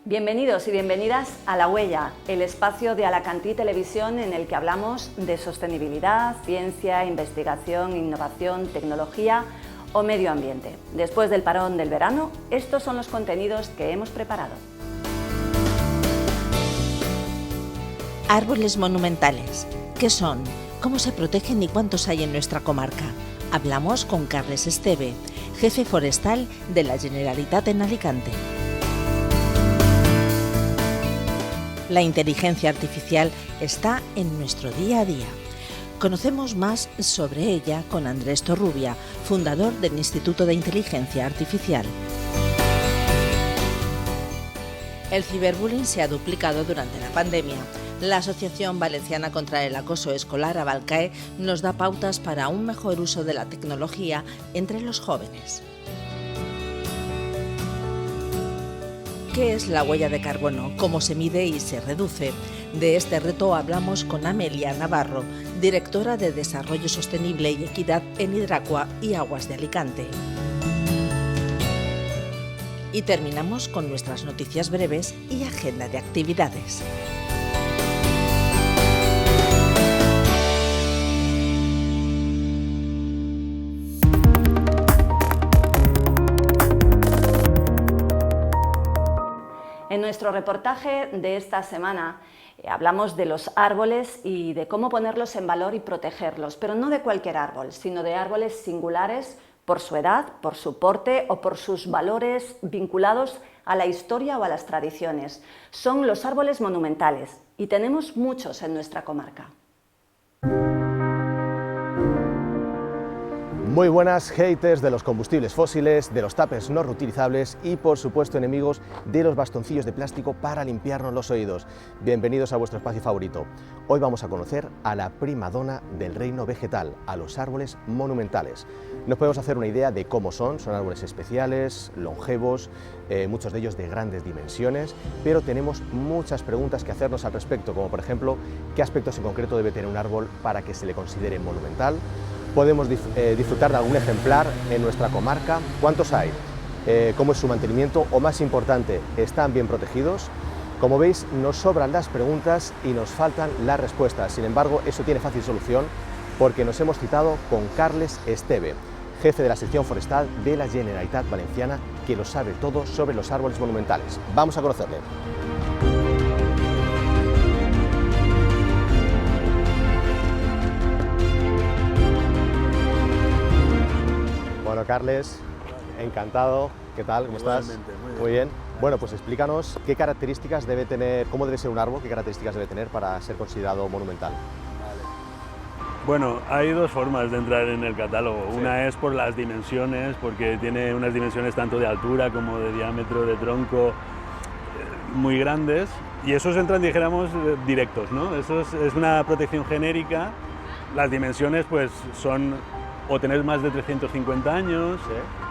Bienvenidos y bienvenidas a La Huella, el espacio de Alacantí Televisión en el que hablamos de sostenibilidad, ciencia, investigación, innovación, tecnología o medio ambiente. Después del parón del verano, estos son los contenidos que hemos preparado. Árboles monumentales. ¿Qué son? ¿Cómo se protegen y cuántos hay en nuestra comarca? Hablamos con Carles Esteve, jefe forestal de la Generalitat en Alicante. La inteligencia artificial está en nuestro día a día. Conocemos más sobre ella con Andrés Torrubia, fundador del Instituto de Inteligencia Artificial. El ciberbullying se ha duplicado durante la pandemia. La Asociación Valenciana contra el Acoso Escolar, Avalcae, nos da pautas para un mejor uso de la tecnología entre los jóvenes. ¿Qué es la huella de carbono? ¿Cómo se mide y se reduce? De este reto hablamos con Amelia Navarro, directora de Desarrollo Sostenible y Equidad en Hidracua y Aguas de Alicante. Y terminamos con nuestras noticias breves y agenda de actividades. En nuestro reportaje de esta semana hablamos de los árboles y de cómo ponerlos en valor y protegerlos, pero no de cualquier árbol, sino de árboles singulares por su edad, por su porte o por sus valores vinculados a la historia o a las tradiciones. Son los árboles monumentales y tenemos muchos en nuestra comarca. Muy buenas, haters de los combustibles fósiles, de los tuppers no reutilizables y, por supuesto, enemigos de los bastoncillos de plástico para limpiarnos los oídos. Bienvenidos a vuestro espacio favorito. Hoy vamos a conocer a la prima donna del reino vegetal, a los árboles monumentales. Nos podemos hacer una idea de cómo son árboles especiales, longevos, muchos de ellos de grandes dimensiones, pero tenemos muchas preguntas que hacernos al respecto, como por ejemplo, ¿qué aspectos en concreto debe tener un árbol para que se le considere monumental? ¿Podemos disfrutar de algún ejemplar en nuestra comarca? ¿Cuántos hay? ¿Cómo es su mantenimiento? O más importante, ¿están bien protegidos? Como veis, nos sobran las preguntas y nos faltan las respuestas. Sin embargo, eso tiene fácil solución porque nos hemos citado con Carles Esteve, jefe de la sección forestal de la Generalitat Valenciana, que lo sabe todo sobre los árboles monumentales. Vamos a conocerle. Bueno, Carles, encantado. ¿Qué tal? ¿Cómo estás? Muy bien. Bueno, pues explícanos qué características debe tener, cómo debe ser un árbol, qué características debe tener para ser considerado monumental. Bueno, hay dos formas de entrar en el catálogo. Sí. Una es por las dimensiones, porque tiene unas dimensiones tanto de altura como de diámetro de tronco muy grandes, y esos entran, dijéramos, directos, ¿no? Eso es una protección genérica. Las dimensiones pues son o tener más de 350 años,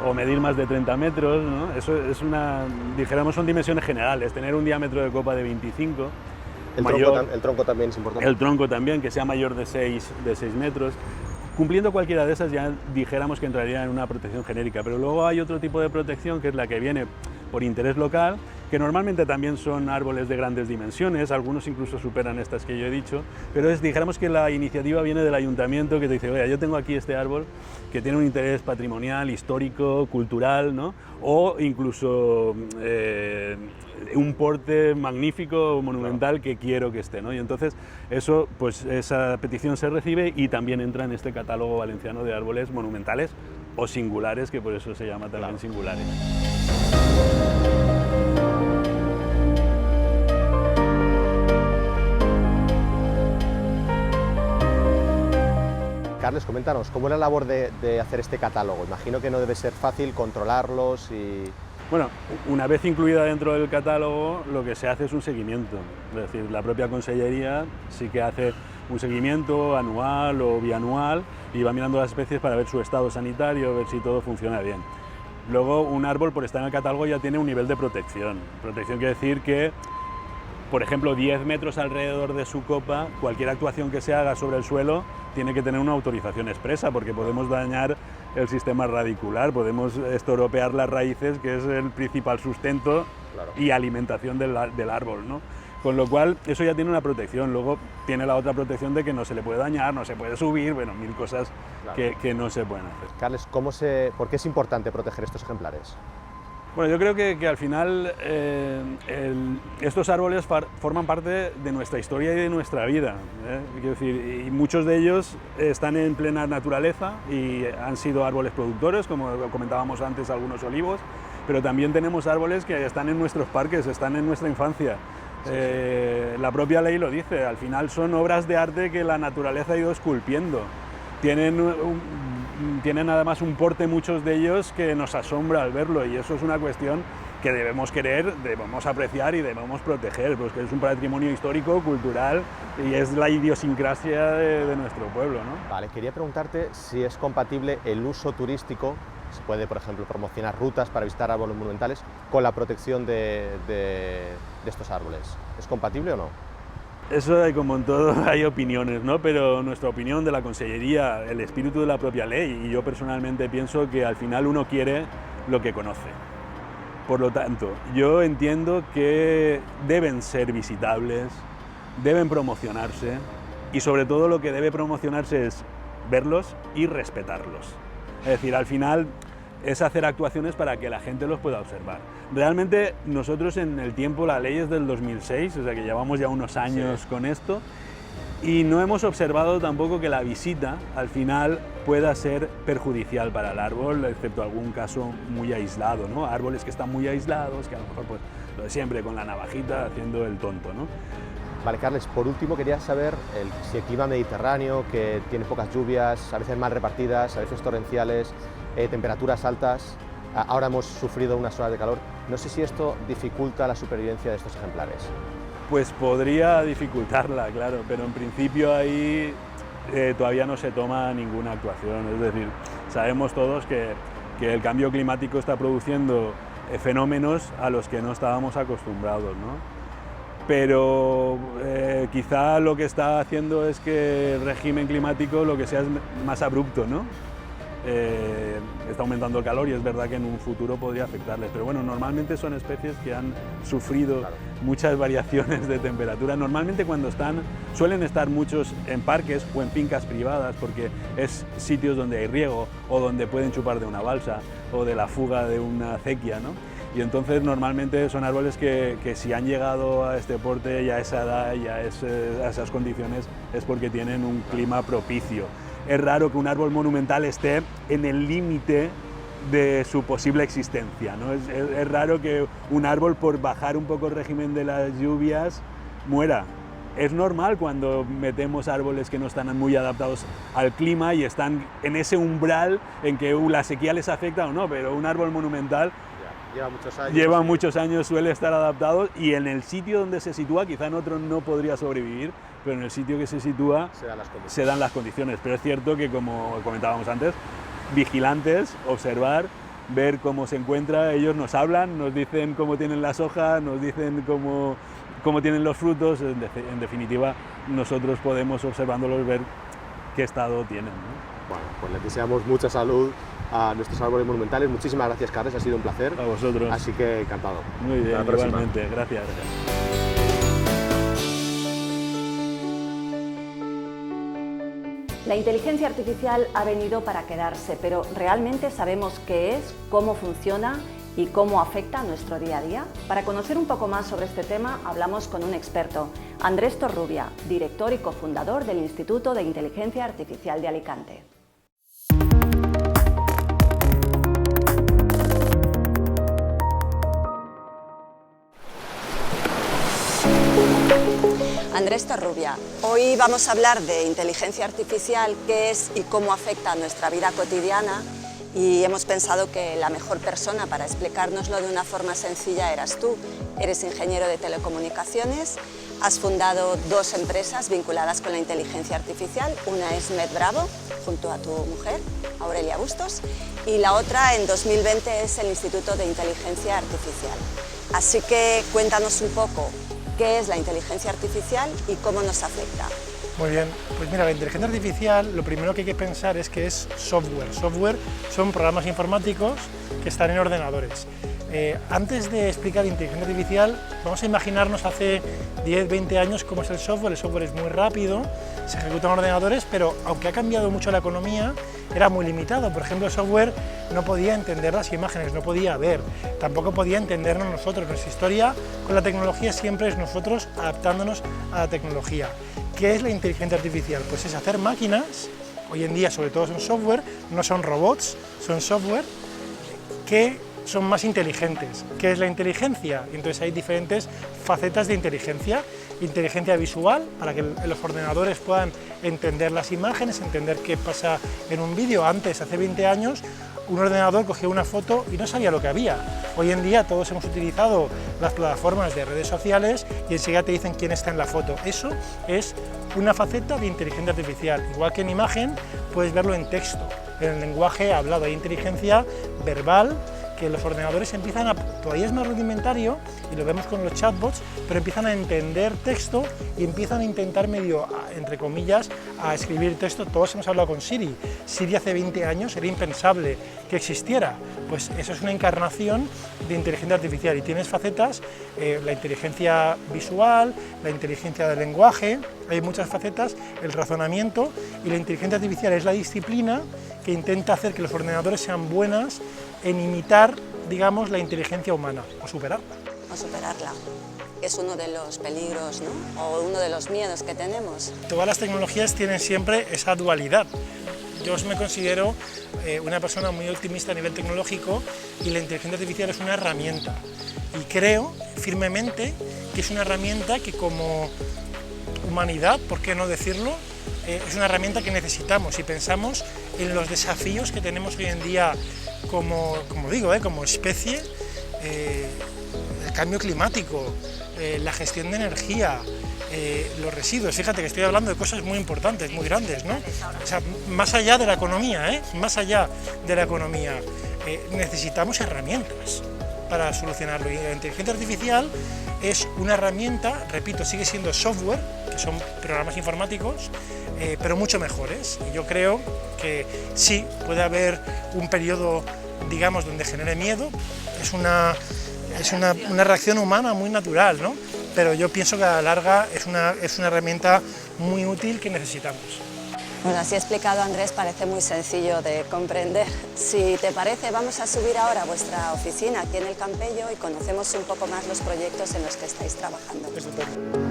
o medir más de 30 metros, ¿no? Eso es dijéramos, son dimensiones generales. Tener un diámetro de copa de 25. El tronco también es importante. El tronco también, que sea mayor de 6 metros. Cumpliendo cualquiera de esas ya dijéramos que entraría en una protección genérica, pero luego hay otro tipo de protección que es la que viene por interés local, que normalmente también son árboles de grandes dimensiones, algunos incluso superan estas que yo he dicho, pero dijéramos que la iniciativa viene del ayuntamiento, que te dice, oye, yo tengo aquí este árbol que tiene un interés patrimonial, histórico, cultural, ¿no? O incluso un porte magnífico, monumental, que quiero que esté, ¿no? Y entonces eso, pues esa petición se recibe y también entra en este catálogo valenciano de árboles monumentales o singulares, que por eso se llama también singulares. Carles, coméntanos, ¿cómo es la labor de hacer este catálogo? Imagino que no debe ser fácil controlarlos y... Bueno, una vez incluida dentro del catálogo, lo que se hace es un seguimiento. Es decir, la propia Consellería sí que hace un seguimiento anual o bianual y va mirando las especies para ver su estado sanitario, ver si todo funciona bien. Luego, un árbol, por estar en el catálogo, ya tiene un nivel de protección. Protección quiere decir que, por ejemplo, 10 metros alrededor de su copa, cualquier actuación que se haga sobre el suelo tiene que tener una autorización expresa, porque podemos dañar el sistema radicular, podemos estoropear las raíces, que es el principal sustento y alimentación del árbol, ¿no? Con lo cual, eso ya tiene una protección. Luego tiene la otra protección de que no se le puede dañar, no se puede subir, bueno, mil cosas que no se pueden hacer. Carles, ¿por qué es importante proteger estos ejemplares? Bueno, yo creo que al final estos árboles forman parte de nuestra historia y de nuestra vida, ¿eh? Quiero decir, y muchos de ellos están en plena naturaleza y han sido árboles productores, como comentábamos antes, algunos olivos, pero también tenemos árboles que están en nuestros parques, están en nuestra infancia. La propia ley lo dice, al final son obras de arte que la naturaleza ha ido esculpiendo. Tienen además un porte, muchos de ellos, que nos asombra al verlo, y eso es una cuestión que debemos querer, debemos apreciar y debemos proteger, porque es un patrimonio histórico, cultural, y es la idiosincrasia de nuestro pueblo, ¿no? Vale, quería preguntarte si es compatible el uso turístico, se puede, por ejemplo, promocionar rutas para visitar árboles monumentales con la protección de estos árboles. ¿Es compatible o no? Eso hay, como en todo, hay opiniones, ¿no? Pero nuestra opinión de la Consellería, el espíritu de la propia ley, y yo personalmente pienso que al final uno quiere lo que conoce. Por lo tanto, yo entiendo que deben ser visitables, deben promocionarse, y sobre todo lo que debe promocionarse es verlos y respetarlos. Es decir, al final es hacer actuaciones para que la gente los pueda observar. Realmente nosotros en el tiempo, la ley es del 2006, o sea que llevamos ya unos años con esto, y no hemos observado tampoco que la visita al final pueda ser perjudicial para el árbol, excepto algún caso muy aislado, ¿no? Árboles que están muy aislados, que a lo mejor pues lo de siempre, con la navajita haciendo el tonto, ¿no? Vale, Carles, por último quería saber si el clima mediterráneo, que tiene pocas lluvias, a veces mal repartidas, a veces torrenciales, temperaturas altas, ahora hemos sufrido unas horas de calor, no sé si esto dificulta la supervivencia de estos ejemplares. Pues podría dificultarla, claro, pero en principio ahí todavía no se toma ninguna actuación, es decir, sabemos todos que el cambio climático está produciendo fenómenos a los que no estábamos acostumbrados, ¿no? Pero quizá lo que está haciendo es que el régimen climático lo que sea es más abrupto, ¿no? Está aumentando el calor y es verdad que en un futuro podría afectarles, pero bueno, normalmente son especies que han sufrido muchas variaciones de temperatura. Normalmente suelen estar muchos en parques o en fincas privadas, porque es sitios donde hay riego o donde pueden chupar de una balsa o de la fuga de una acequia, ¿no? Y entonces normalmente son árboles que si han llegado a este porte y a esa edad y a esas condiciones es porque tienen un clima propicio. Es raro que un árbol monumental esté en el límite de su posible existencia, ¿no? Es raro que un árbol, por bajar un poco el régimen de las lluvias, muera. Es normal cuando metemos árboles que no están muy adaptados al clima y están en ese umbral en que la sequía les afecta o no, pero un árbol monumental lleva muchos años, suele estar adaptado, y en el sitio donde se sitúa, quizá en otro no podría sobrevivir, pero en el sitio que se sitúa se dan las condiciones. Pero es cierto que, como comentábamos antes, vigilantes, observar, ver cómo se encuentra, ellos nos hablan, nos dicen cómo tienen las hojas, nos dicen cómo tienen los frutos, en definitiva nosotros podemos, observándolos, ver qué estado tienen, ¿no? Bueno, pues les deseamos mucha salud a nuestros árboles monumentales. Muchísimas gracias, Carles, ha sido un placer. A vosotros. Así que encantado. Muy bien, igualmente, gracias. La inteligencia artificial ha venido para quedarse, pero ¿realmente sabemos qué es, cómo funciona y cómo afecta a nuestro día a día? Para conocer un poco más sobre este tema, hablamos con un experto, Andrés Torrubia, director y cofundador del Instituto de Inteligencia Artificial de Alicante. Andrés Torrubia, hoy vamos a hablar de inteligencia artificial, qué es y cómo afecta a nuestra vida cotidiana, y hemos pensado que la mejor persona para explicárnoslo de una forma sencilla eras tú. Eres ingeniero de telecomunicaciones, has fundado 2 empresas vinculadas con la inteligencia artificial, una es MedBravo, junto a tu mujer, Aurelia Bustos, y la otra en 2020 es el Instituto de Inteligencia Artificial. Así que cuéntanos un poco qué es la inteligencia artificial y cómo nos afecta. Muy bien, pues mira, la inteligencia artificial lo primero que hay que pensar es que es software. Software son programas informáticos que están en ordenadores. Antes de explicar inteligencia artificial, vamos a imaginarnos hace 10-20 años cómo es el software. El software es muy rápido, se ejecuta en ordenadores, pero aunque ha cambiado mucho la economía, era muy limitado. Por ejemplo, el software no podía entender las imágenes, no podía ver, tampoco podía entendernos nosotros. Nuestra historia con la tecnología siempre es nosotros adaptándonos a la tecnología. ¿Qué es la inteligencia artificial? Pues es hacer máquinas, hoy en día sobre todo son software, no son robots, son software, que son más inteligentes. ¿Qué es la inteligencia? Entonces hay diferentes facetas de inteligencia. Inteligencia visual, para que los ordenadores puedan entender las imágenes, entender qué pasa en un vídeo. Antes, hace 20 años, un ordenador cogía una foto y no sabía lo que había. Hoy en día todos hemos utilizado las plataformas de redes sociales y enseguida te dicen quién está en la foto. Eso es una faceta de inteligencia artificial. Igual que en imagen, puedes verlo en texto, en el lenguaje hablado. Hay inteligencia verbal, que los ordenadores empiezan a, todavía es más rudimentario y lo vemos con los chatbots, pero empiezan a entender texto y empiezan a intentar medio, entre comillas, a escribir texto. Todos hemos hablado con Siri. Siri hace 20 años era impensable que existiera. Pues eso es una encarnación de inteligencia artificial y tienes facetas, la inteligencia visual, la inteligencia del lenguaje, hay muchas facetas, el razonamiento, y la inteligencia artificial es la disciplina que intenta hacer que los ordenadores sean buenas en imitar, digamos, la inteligencia humana o superarla. O superarla, que es uno de los peligros, ¿no? O uno de los miedos que tenemos. Todas las tecnologías tienen siempre esa dualidad. Yo me considero una persona muy optimista a nivel tecnológico y la inteligencia artificial es una herramienta. Y creo firmemente que es una herramienta que como humanidad, ¿por qué no decirlo?, es una herramienta que necesitamos. Si pensamos en los desafíos que tenemos hoy en día como especie, el cambio climático, la gestión de energía, los residuos. Fíjate que estoy hablando de cosas muy importantes, muy grandes, ¿no? O sea, más allá de la economía, más allá de la economía, necesitamos herramientas para solucionarlo. Y la inteligencia artificial es una herramienta, repito, sigue siendo software, que son programas informáticos, pero mucho mejores. Y yo creo que sí, puede haber un periodo, digamos, donde genere miedo. Es una reacción humana muy natural, ¿no? Pero yo pienso que a la larga es una herramienta muy útil que necesitamos. Bueno, así explicado, Andrés, parece muy sencillo de comprender. Si te parece, vamos a subir ahora a vuestra oficina aquí en el Campello y conocemos un poco más los proyectos en los que estáis trabajando. Estupendo.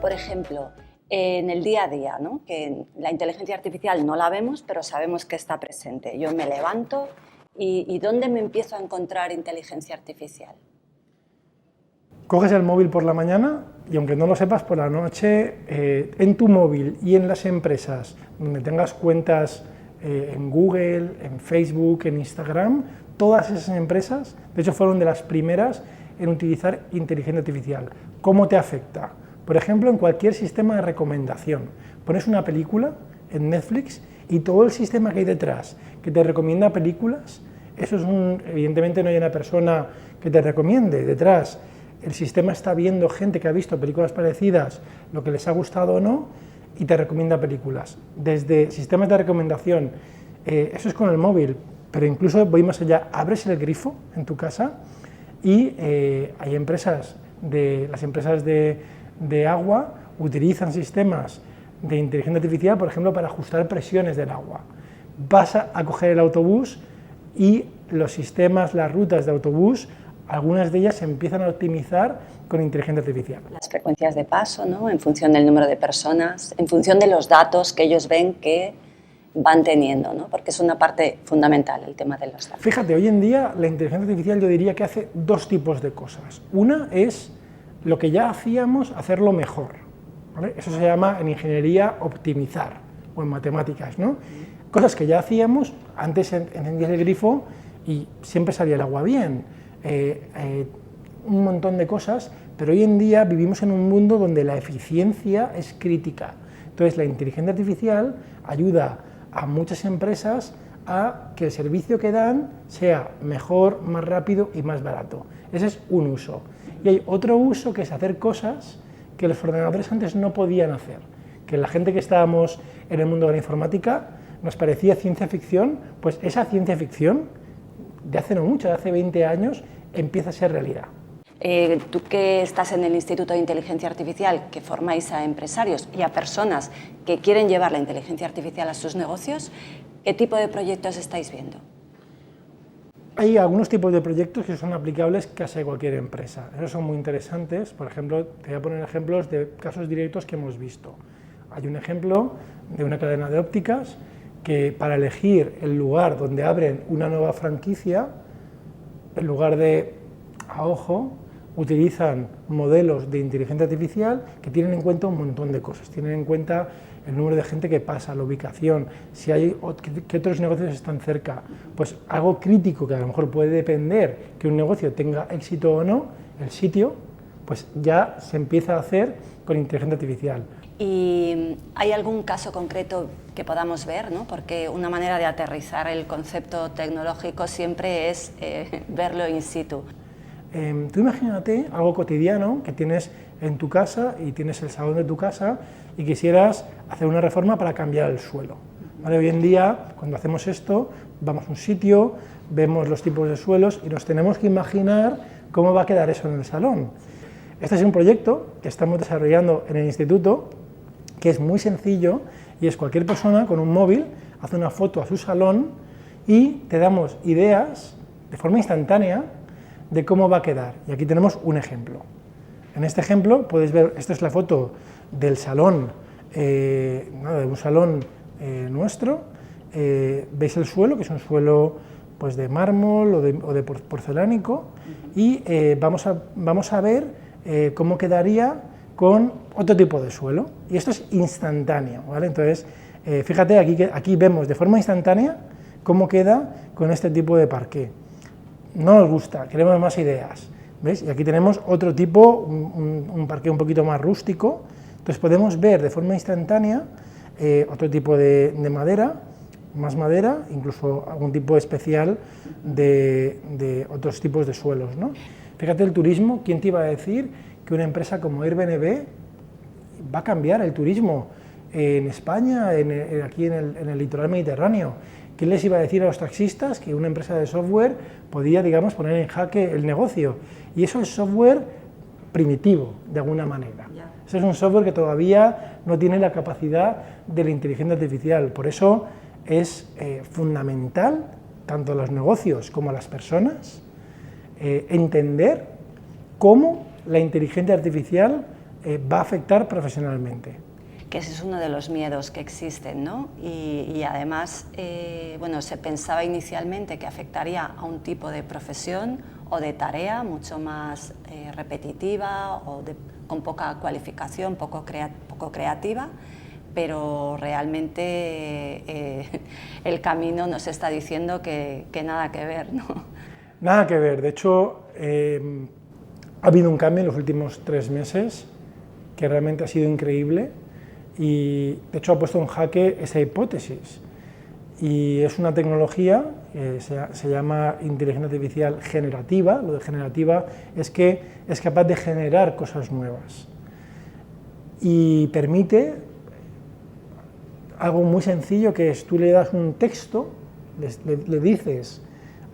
Por ejemplo, en el día a día, ¿no? Que la inteligencia artificial no la vemos, pero sabemos que está presente. Yo me levanto y ¿dónde me empiezo a encontrar inteligencia artificial? Coges el móvil por la mañana y aunque no lo sepas, por la noche, en tu móvil y en las empresas donde tengas cuentas en Google, en Facebook, en Instagram, todas esas empresas, de hecho, fueron de las primeras en utilizar inteligencia artificial. ¿Cómo te afecta? Por ejemplo, en cualquier sistema de recomendación. Pones una película en Netflix y todo el sistema que hay detrás que te recomienda películas, eso es evidentemente no hay una persona que te recomiende detrás. El sistema está viendo gente que ha visto películas parecidas, lo que les ha gustado o no, y te recomienda películas. Desde sistemas de recomendación, eso es con el móvil, pero incluso voy más allá, abres el grifo en tu casa y hay empresas, las empresas de agua utilizan sistemas de inteligencia artificial, por ejemplo, para ajustar presiones del agua. Vas a coger el autobús y los sistemas, las rutas de autobús, algunas de ellas se empiezan a optimizar con inteligencia artificial. Las frecuencias de paso, ¿no? En función del número de personas, en función de los datos que ellos ven que van teniendo, ¿no? Porque es una parte fundamental el tema de los datos. Fíjate, hoy en día la inteligencia artificial yo diría que hace dos tipos de cosas. Una es lo que ya hacíamos, hacerlo mejor, ¿vale? Eso se llama en ingeniería optimizar o en matemáticas, ¿no? Cosas que ya hacíamos, antes encendías el grifo y siempre salía el agua bien, un montón de cosas, pero hoy en día vivimos en un mundo donde la eficiencia es crítica. Entonces la inteligencia artificial ayuda a muchas empresas a que el servicio que dan sea mejor, más rápido y más barato. Ese es un uso. Y hay otro uso que es hacer cosas que los ordenadores antes no podían hacer, que la gente que estábamos en el mundo de la informática nos parecía ciencia ficción, pues esa ciencia ficción de hace no mucho, de hace 20 años, empieza a ser realidad. Tú que estás en el Instituto de Inteligencia Artificial, que formáis a empresarios y a personas que quieren llevar la inteligencia artificial a sus negocios, ¿qué tipo de proyectos estáis viendo? Hay algunos tipos de proyectos que son aplicables casi a cualquier empresa. Esos son muy interesantes. Por ejemplo, te voy a poner ejemplos de casos directos que hemos visto. Hay un ejemplo de una cadena de ópticas que para elegir el lugar donde abren una nueva franquicia, en lugar de a ojo, utilizan modelos de inteligencia artificial que tienen en cuenta un montón de cosas. Tienen en cuenta el número de gente que pasa, la ubicación, si hay qué otros negocios están cerca. Pues algo crítico que a lo mejor puede depender que un negocio tenga éxito o no, el sitio, pues ya se empieza a hacer con inteligencia artificial. ¿Y hay algún caso concreto que podamos ver, ¿no? Porque una manera de aterrizar el concepto tecnológico siempre es verlo in situ. Tú imagínate algo cotidiano que tienes en tu casa y tienes el salón de tu casa y quisieras hacer una reforma para cambiar el suelo. ¿Vale? Hoy en día, cuando hacemos esto, vamos a un sitio, vemos los tipos de suelos y nos tenemos que imaginar cómo va a quedar eso en el salón. Este es un proyecto que estamos desarrollando en el instituto, que es muy sencillo y es cualquier persona con un móvil hace una foto a su salón y te damos ideas de forma instantánea de cómo va a quedar. Y aquí tenemos un ejemplo. En este ejemplo puedes ver, esta es la foto del salón, de un salón nuestro. Veis el suelo, que es un suelo pues, de mármol o de porcelánico, y vamos a ver cómo quedaría con otro tipo de suelo. Y esto es instantáneo, ¿vale? Entonces, fíjate, aquí vemos de forma instantánea cómo queda con este tipo de parqué. No nos gusta, queremos más ideas, ¿veis? Y aquí tenemos otro tipo, un parqué un poquito más rústico. Entonces podemos ver de forma instantánea otro tipo de madera, más madera, incluso algún tipo especial de otros tipos de suelos, ¿no? Fíjate el turismo, ¿quién te iba a decir que una empresa como Airbnb va a cambiar el turismo en España, aquí en el litoral mediterráneo? ¿Quién les iba a decir a los taxistas que una empresa de software podía, digamos, poner en jaque el negocio? Y eso es software primitivo, de alguna manera. Eso es un software que todavía no tiene la capacidad de la inteligencia artificial. Por eso es fundamental, tanto a los negocios como a las personas, entender cómo la inteligencia artificial va a afectar profesionalmente. Que ese es uno de los miedos que existen, ¿no? Y además, bueno, se pensaba inicialmente que afectaría a un tipo de profesión o de tarea mucho más repetitiva o con poca cualificación, poco creativa, pero realmente el camino nos está diciendo que nada que ver, ¿no? Nada que ver. De hecho, ha habido un cambio en los últimos 3 meses que realmente ha sido increíble. Y de hecho ha puesto en jaque esa hipótesis, y es una tecnología que se llama inteligencia artificial generativa. Lo de generativa es que es capaz de generar cosas nuevas y permite algo muy sencillo, que es tú le das un texto, le dices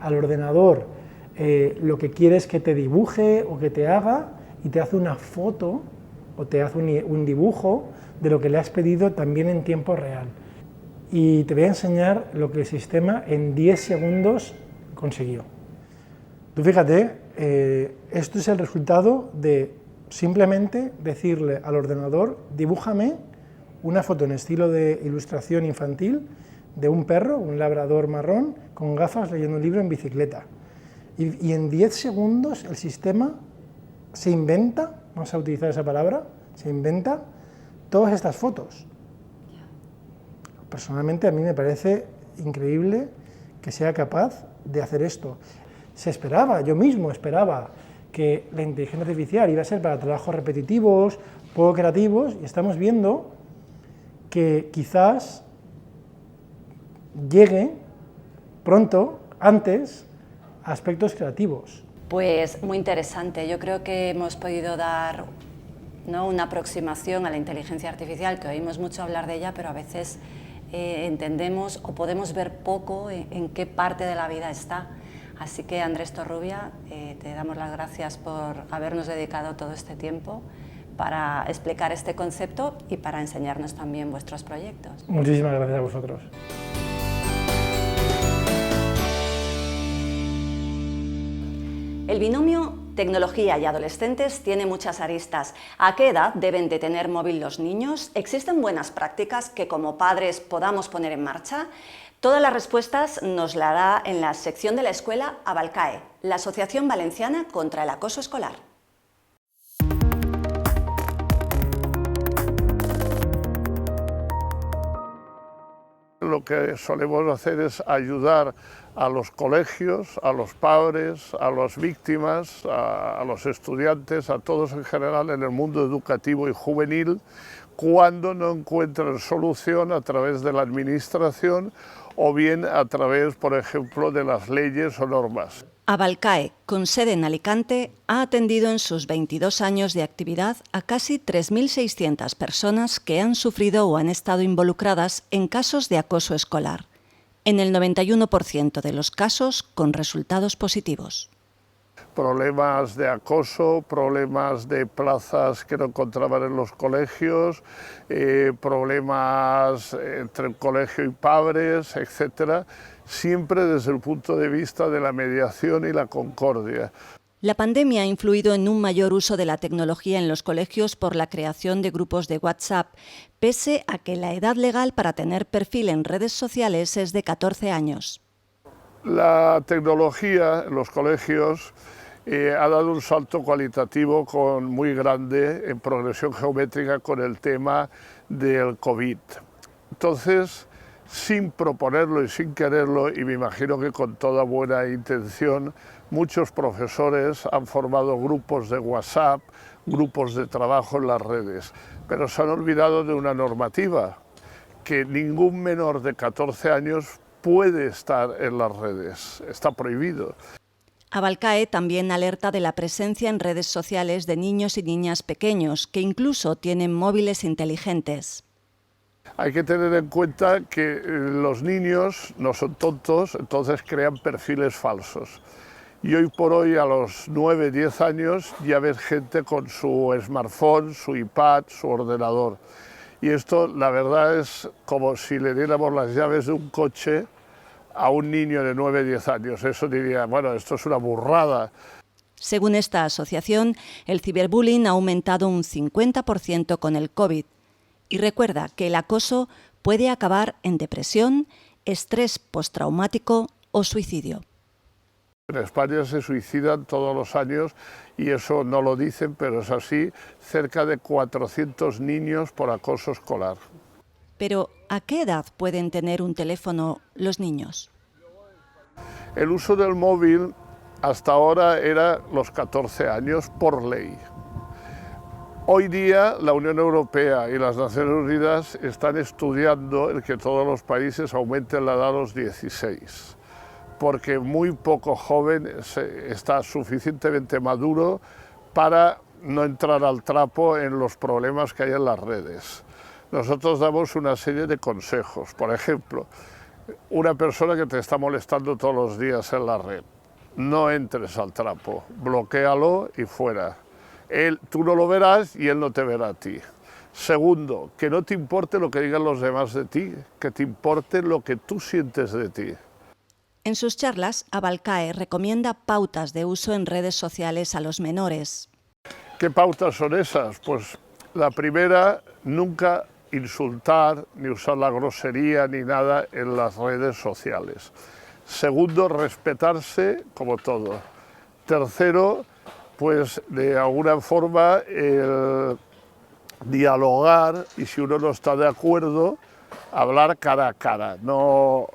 al ordenador lo que quieres que te dibuje o que te haga, y te hace una foto o te hace un dibujo de lo que le has pedido también en tiempo real. Y te voy a enseñar lo que el sistema en 10 segundos consiguió. Tú fíjate, esto es el resultado de simplemente decirle al ordenador: dibújame una foto en estilo de ilustración infantil de un perro, un labrador marrón, con gafas, leyendo un libro en bicicleta. Y en 10 segundos el sistema se inventa, vamos a utilizar esa palabra, se inventa todas estas fotos. Personalmente a mí me parece increíble que sea capaz de hacer esto. Se esperaba, yo mismo esperaba, que la inteligencia artificial iba a ser para trabajos repetitivos, poco creativos, y estamos viendo que quizás llegue pronto, antes, a aspectos creativos. Pues muy interesante. Yo creo que hemos podido dar, ¿no?, una aproximación a la inteligencia artificial, que oímos mucho hablar de ella, pero a veces entendemos o podemos ver poco en qué parte de la vida está. Así que, Andrés Torrubia, te damos las gracias por habernos dedicado todo este tiempo para explicar este concepto y para enseñarnos también vuestros proyectos. Muchísimas gracias a vosotros. El binomio tecnología y adolescentes tiene muchas aristas. ¿A qué edad deben de tener móvil los niños? ¿Existen buenas prácticas que como padres podamos poner en marcha? Todas las respuestas nos la da en la sección de la escuela Abalcae, la Asociación Valenciana contra el Acoso Escolar. Lo que solemos hacer es ayudar a los colegios, a los padres, a las víctimas, a los estudiantes, a todos en general en el mundo educativo y juvenil, cuando no encuentran solución a través de la administración o bien a través, por ejemplo, de las leyes o normas. Abalcae, con sede en Alicante, ha atendido en sus 22 años de actividad a casi 3.600 personas que han sufrido o han estado involucradas en casos de acoso escolar, en el 91% de los casos con resultados positivos. Problemas de acoso, problemas de plazas que no encontraban en los colegios, problemas entre el colegio y padres, etcétera, siempre desde el punto de vista de la mediación y la concordia. La pandemia ha influido en un mayor uso de la tecnología en los colegios por la creación de grupos de WhatsApp, pese a que la edad legal para tener perfil en redes sociales es de 14 años. La tecnología en los colegios ha dado un salto cualitativo muy grande en progresión geométrica con el tema del COVID. Entonces, sin proponerlo y sin quererlo, y me imagino que con toda buena intención, muchos profesores han formado grupos de WhatsApp, grupos de trabajo en las redes, pero se han olvidado de una normativa, que ningún menor de 14 años puede estar en las redes, está prohibido. Abalcae también alerta de la presencia en redes sociales de niños y niñas pequeños, que incluso tienen móviles inteligentes. Hay que tener en cuenta que los niños no son tontos, entonces crean perfiles falsos. Y hoy por hoy, a los 9, 10 años, ya ves gente con su smartphone, su iPad, su ordenador. Y esto, la verdad, es como si le diéramos las llaves de un coche a un niño de 9, 10 años. Eso diría, bueno, esto es una burrada. Según esta asociación, el ciberbullying ha aumentado un 50% con el COVID. Y recuerda que el acoso puede acabar en depresión, estrés postraumático o suicidio. En España se suicidan todos los años, y eso no lo dicen, pero es así, cerca de 400 niños por acoso escolar. Pero, ¿a qué edad pueden tener un teléfono los niños? El uso del móvil hasta ahora era los 14 años por ley. Hoy día la Unión Europea y las Naciones Unidas están estudiando el que todos los países aumenten la edad a los 16, porque muy poco joven está suficientemente maduro para no entrar al trapo en los problemas que hay en las redes. Nosotros damos una serie de consejos. Por ejemplo, una persona que te está molestando todos los días en la red, no entres al trapo, bloquéalo y fuera. Tú no lo verás y él no te verá a ti. Segundo, que no te importe lo que digan los demás de ti, que te importe lo que tú sientes de ti. En sus charlas, Abalcae recomienda pautas de uso en redes sociales a los menores. ¿Qué pautas son esas? Pues la primera, nunca insultar, ni usar la grosería, ni nada en las redes sociales. Segundo, respetarse como todo. Tercero, pues de alguna forma dialogar, y si uno no está de acuerdo, hablar cara a cara, no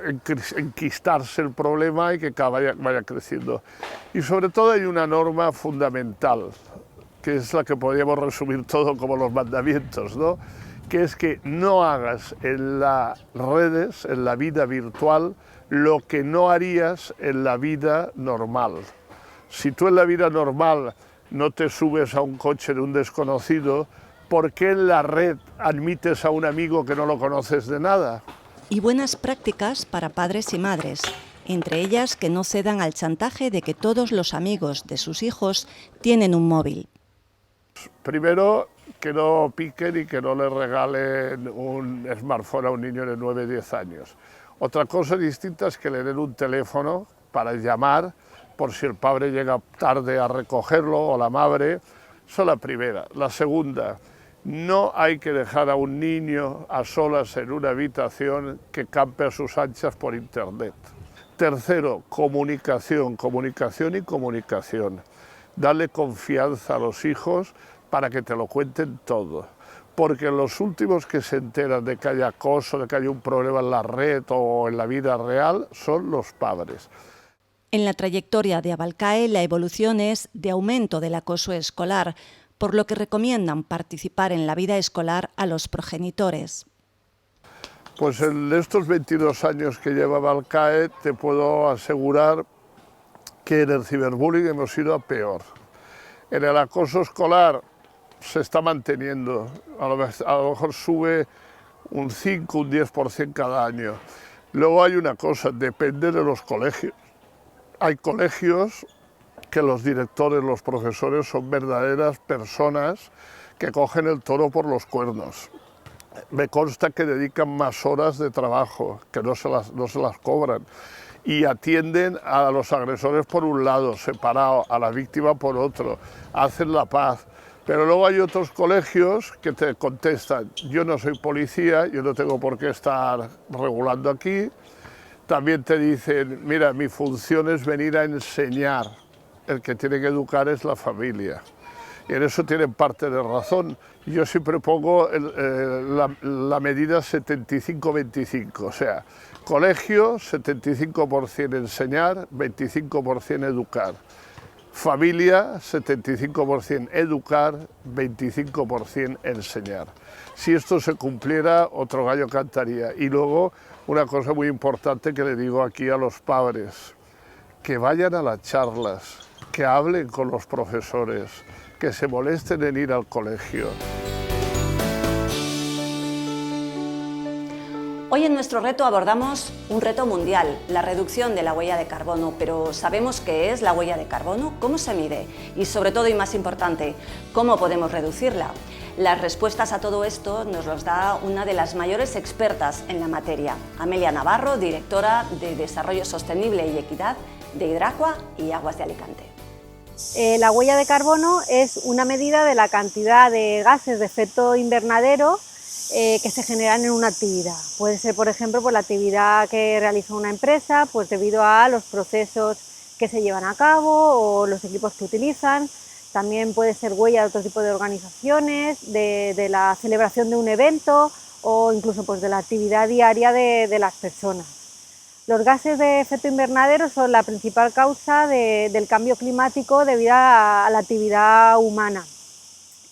enquistarse el problema y que vaya creciendo. Y sobre todo hay una norma fundamental, que es la que podríamos resumir todo como los mandamientos, ¿no? Que es que no hagas en las redes, en la vida virtual, lo que no harías en la vida normal. Si tú en la vida normal no te subes a un coche de un desconocido, ¿por qué en la red admites a un amigo que no lo conoces de nada? Y buenas prácticas para padres y madres, entre ellas que no cedan al chantaje de que todos los amigos de sus hijos tienen un móvil. Primero, que no piquen y que no le regalen un smartphone a un niño de 9 o 10 años. Otra cosa distinta es que le den un teléfono para llamar por si el padre llega tarde a recogerlo o la madre. Esa es la primera. La segunda, no hay que dejar a un niño a solas en una habitación que campe a sus anchas por internet. Tercero, comunicación, comunicación y comunicación. Darle confianza a los hijos para que te lo cuenten todo. Porque los últimos que se enteran de que hay acoso, de que hay un problema en la red o en la vida real, son los padres. En la trayectoria de Abalcae, la evolución es de aumento del acoso escolar, por lo que recomiendan participar en la vida escolar a los progenitores. Pues en estos 22 años que lleva Abalcae, te puedo asegurar que en el ciberbullying hemos ido a peor. En el acoso escolar se está manteniendo, a lo mejor sube un 5, un 10% cada año. Luego hay una cosa, depende de los colegios. Hay colegios que los directores, los profesores son verdaderas personas que cogen el toro por los cuernos. Me consta que dedican más horas de trabajo, que no se las cobran, y atienden a los agresores por un lado, separado, a la víctima por otro, hacen la paz. Pero luego hay otros colegios que te contestan, yo no soy policía, yo no tengo por qué estar regulando aquí. También te dicen, mira, mi función es venir a enseñar, el que tiene que educar es la familia. Y en eso tienen parte de razón. Yo siempre pongo la medida 75-25, o sea, colegio 75% enseñar, 25% educar. Familia, 75% educar, 25% enseñar. Si esto se cumpliera, otro gallo cantaría. Y luego, una cosa muy importante que le digo aquí a los padres, que vayan a las charlas, que hablen con los profesores, que se molesten en ir al colegio. Hoy en nuestro reto abordamos un reto mundial, la reducción de la huella de carbono, pero ¿sabemos qué es la huella de carbono? ¿Cómo se mide? Y sobre todo, y más importante, ¿cómo podemos reducirla? Las respuestas a todo esto nos los da una de las mayores expertas en la materia, Amelia Navarro, directora de Desarrollo Sostenible y Equidad de Hidracua y Aguas de Alicante. La huella de carbono es una medida de la cantidad de gases de efecto invernadero que se generan en una actividad. Puede ser, por ejemplo, por la actividad que realiza una empresa, pues debido a los procesos que se llevan a cabo o los equipos que utilizan. También puede ser huella de otro tipo de organizaciones, de la celebración de un evento o incluso pues, de la actividad diaria de las personas. Los gases de efecto invernadero son la principal causa del cambio climático debido a la actividad humana.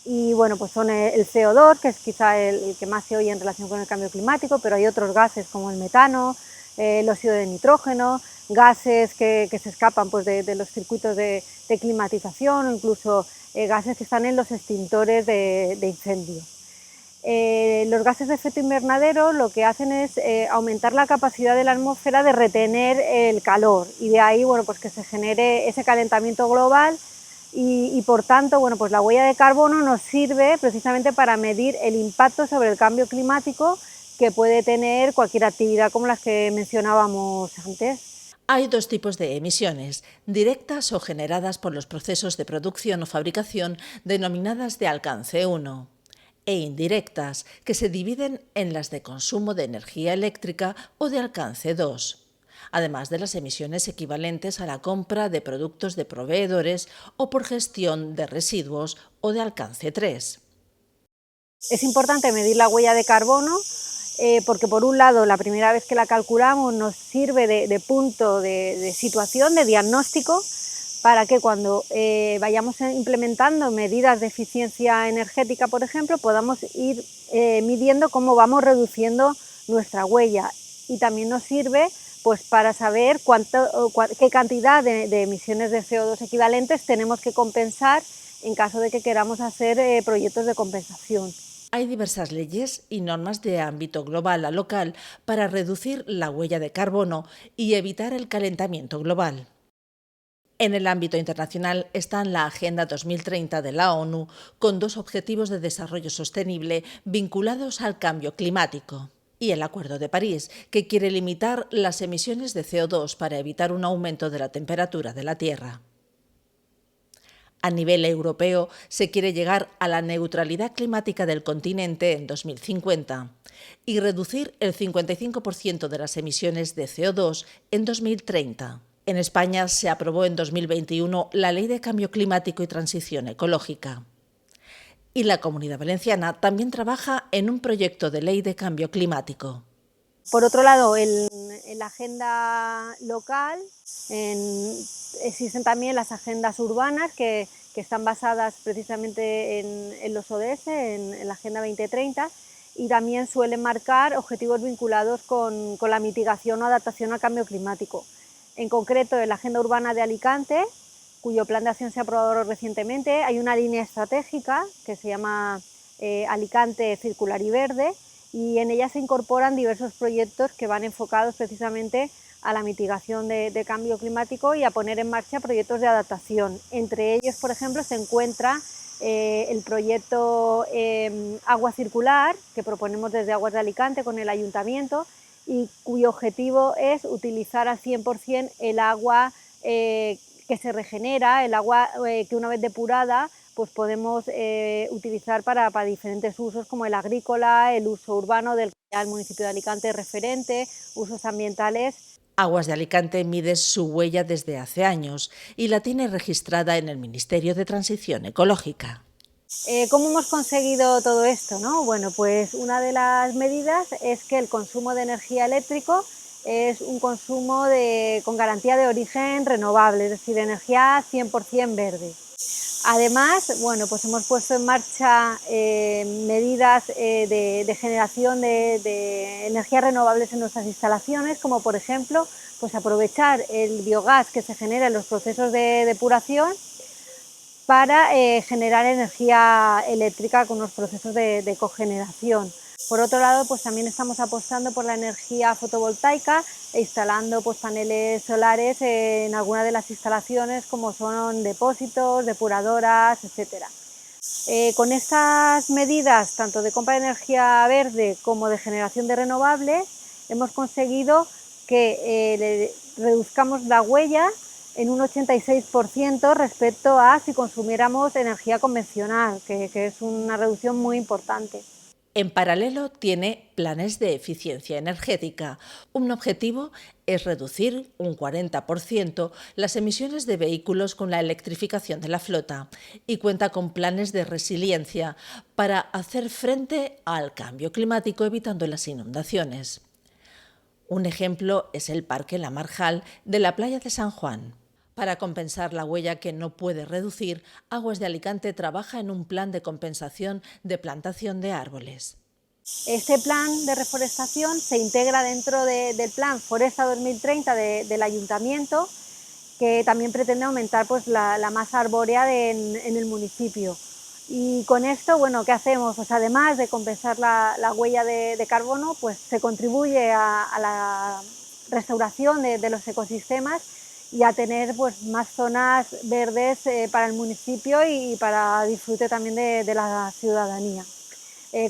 Y bueno, pues son el CO2, que es quizá el que más se oye en relación con el cambio climático, pero hay otros gases como el metano, el óxido de nitrógeno, gases que se escapan pues, de los circuitos de climatización o incluso gases que están en los extintores de incendio. Los gases de efecto invernadero lo que hacen es aumentar la capacidad de la atmósfera de retener el calor y de ahí bueno, pues que se genere ese calentamiento global y por tanto bueno, pues la huella de carbono nos sirve precisamente para medir el impacto sobre el cambio climático que puede tener cualquier actividad como las que mencionábamos antes. Hay dos tipos de emisiones, directas o generadas por los procesos de producción o fabricación denominadas de alcance 1, e indirectas, que se dividen en las de consumo de energía eléctrica o de alcance 2, además de las emisiones equivalentes a la compra de productos de proveedores o por gestión de residuos o de alcance 3. Es importante medir la huella de carbono porque por un lado la primera vez que la calculamos nos sirve de punto de situación, de diagnóstico, para que cuando vayamos implementando medidas de eficiencia energética, por ejemplo, podamos ir midiendo cómo vamos reduciendo nuestra huella, y también nos sirve pues para saber qué cantidad de emisiones de CO2 equivalentes tenemos que compensar en caso de que queramos hacer proyectos de compensación. Hay diversas leyes y normas de ámbito global a local para reducir la huella de carbono y evitar el calentamiento global. En el ámbito internacional está la Agenda 2030 de la ONU, con 2 objetivos de desarrollo sostenible vinculados al cambio climático, y el Acuerdo de París, que quiere limitar las emisiones de CO2 para evitar un aumento de la temperatura de la Tierra. A nivel europeo, se quiere llegar a la neutralidad climática del continente en 2050 y reducir el 55% de las emisiones de CO2 en 2030. En España se aprobó en 2021 la Ley de Cambio Climático y Transición Ecológica. Y la Comunidad Valenciana también trabaja en un proyecto de ley de cambio climático. Por otro lado, en la agenda local existen también las agendas urbanas que están basadas precisamente en los ODS, en la Agenda 2030, y también suelen marcar objetivos vinculados con la mitigación o adaptación al cambio climático. En concreto, en la Agenda Urbana de Alicante, cuyo plan de acción se ha aprobado recientemente, hay una línea estratégica que se llama Alicante Circular y Verde, y en ella se incorporan diversos proyectos que van enfocados precisamente a la mitigación de cambio climático y a poner en marcha proyectos de adaptación. Entre ellos, por ejemplo, se encuentra el proyecto Agua Circular, que proponemos desde Aguas de Alicante con el Ayuntamiento, y cuyo objetivo es utilizar al 100% el agua que se regenera, el agua que una vez depurada pues podemos utilizar para diferentes usos, como el agrícola, el uso urbano del que el municipio de Alicante es referente, usos ambientales. Aguas de Alicante mide su huella desde hace años y la tiene registrada en el Ministerio de Transición Ecológica. ¿Cómo hemos conseguido todo esto, no? Bueno, pues una de las medidas es que el consumo de energía eléctrico es un consumo con garantía de origen renovable, es decir, energía 100% verde. Además, bueno, pues hemos puesto en marcha medidas de generación de energías renovables en nuestras instalaciones, como por ejemplo, pues aprovechar el biogás que se genera en los procesos de depuración para generar energía eléctrica con los procesos de cogeneración. Por otro lado, pues también estamos apostando por la energía fotovoltaica e instalando pues, paneles solares en algunas de las instalaciones, como son depósitos, depuradoras, etc. Con estas medidas, tanto de compra de energía verde como de generación de renovables, hemos conseguido que reduzcamos la huella en un 86% respecto a si consumiéramos energía convencional, que es una reducción muy importante. En paralelo, tiene planes de eficiencia energética. Un objetivo es reducir un 40% las emisiones de vehículos con la electrificación de la flota y cuenta con planes de resiliencia para hacer frente al cambio climático evitando las inundaciones. Un ejemplo es el Parque La Marjal de la playa de San Juan. Para compensar la huella que no puede reducir, Aguas de Alicante trabaja en un plan de compensación de plantación de árboles. Este plan de reforestación se integra dentro del plan Foresta 2030 del Ayuntamiento, que también pretende aumentar pues, la masa arbórea en el municipio. Y con esto, bueno, ¿qué hacemos? Pues además de compensar la huella de carbono, pues se contribuye a la restauración de los ecosistemas y a tener pues, más zonas verdes para el municipio y para disfrute también de la ciudadanía.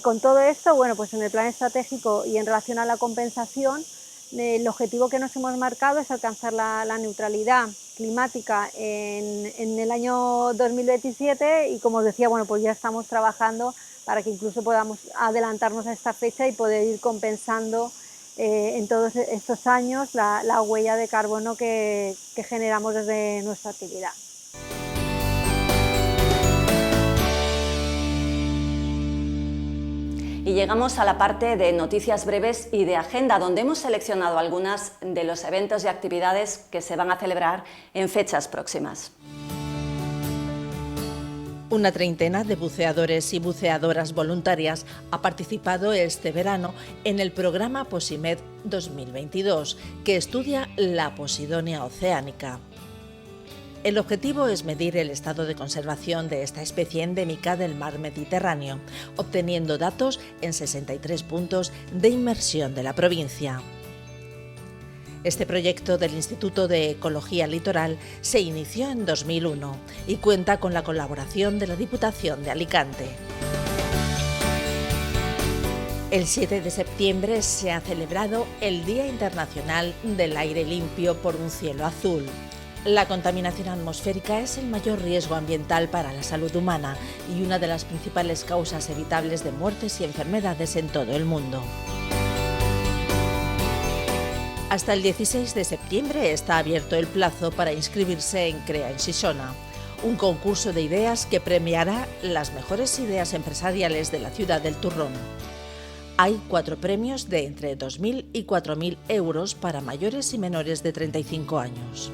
Con todo esto, bueno, pues en el plan estratégico y en relación a la compensación, el objetivo que nos hemos marcado es alcanzar la neutralidad climática en el año 2027 y, como os decía, bueno, pues ya estamos trabajando para que incluso podamos adelantarnos a esta fecha y poder ir compensando en todos estos años la huella de carbono que generamos desde nuestra actividad. Y llegamos a la parte de noticias breves y de agenda, donde hemos seleccionado algunas de los eventos y actividades que se van a celebrar en fechas próximas. Una treintena de buceadores y buceadoras voluntarias ha participado este verano en el programa Posimed 2022, que estudia la posidonia oceánica. El objetivo es medir el estado de conservación de esta especie endémica del mar Mediterráneo, obteniendo datos en 63 puntos de inmersión de la provincia. Este proyecto del Instituto de Ecología Litoral se inició en 2001 y cuenta con la colaboración de la Diputación de Alicante. El 7 de septiembre se ha celebrado el Día Internacional del Aire Limpio por un cielo azul. La contaminación atmosférica es el mayor riesgo ambiental para la salud humana y una de las principales causas evitables de muertes y enfermedades en todo el mundo. Hasta el 16 de septiembre está abierto el plazo para inscribirse en Crea en Sisona, un concurso de ideas que premiará las mejores ideas empresariales de la ciudad del Turrón. Hay 4 premios de entre 2.000 y 4.000 euros para mayores y menores de 35 años.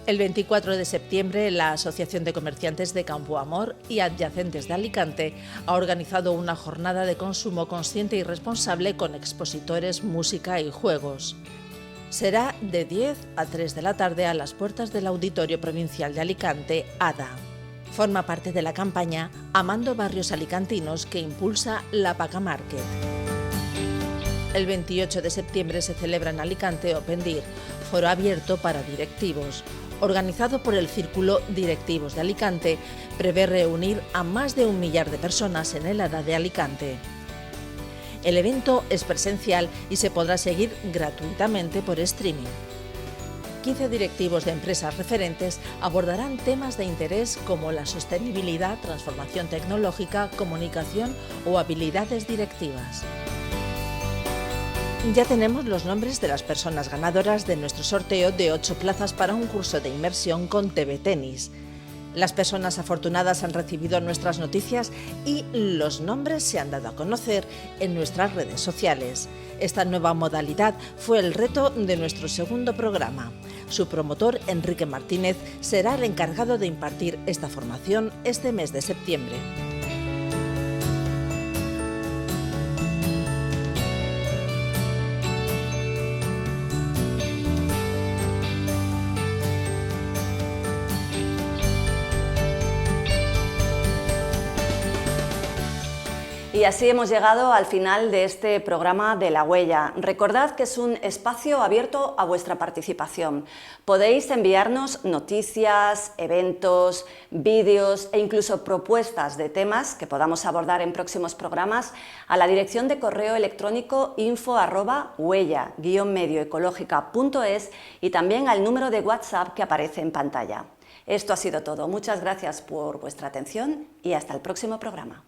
El 24 de septiembre, la Asociación de Comerciantes de Campo Amor y adyacentes de Alicante ha organizado una jornada de consumo consciente y responsable con expositores, música y juegos. Será de 10 a 3 de la tarde a las puertas del Auditorio Provincial de Alicante, ADA. Forma parte de la campaña Amando Barrios Alicantinos que impulsa la Paca Market. El 28 de septiembre se celebra en Alicante Open Dir, foro abierto para directivos. Organizado por el Círculo Directivos de Alicante, prevé reunir a más de 1 millar de personas en el ADA de Alicante. El evento es presencial y se podrá seguir gratuitamente por streaming. 15 directivos de empresas referentes abordarán temas de interés como la sostenibilidad, transformación tecnológica, comunicación o habilidades directivas. Ya tenemos los nombres de las personas ganadoras de nuestro sorteo de 8 plazas para un curso de inmersión con TV Tenis. Las personas afortunadas han recibido nuestras noticias y los nombres se han dado a conocer en nuestras redes sociales. Esta nueva modalidad fue el reto de nuestro segundo programa. Su promotor, Enrique Martínez, será el encargado de impartir esta formación este mes de septiembre. Y así hemos llegado al final de este programa de La Huella. Recordad que es un espacio abierto a vuestra participación. Podéis enviarnos noticias, eventos, vídeos e incluso propuestas de temas que podamos abordar en próximos programas a la dirección de correo electrónico info@huella-medioecológica.es y también al número de WhatsApp que aparece en pantalla. Esto ha sido todo. Muchas gracias por vuestra atención y hasta el próximo programa.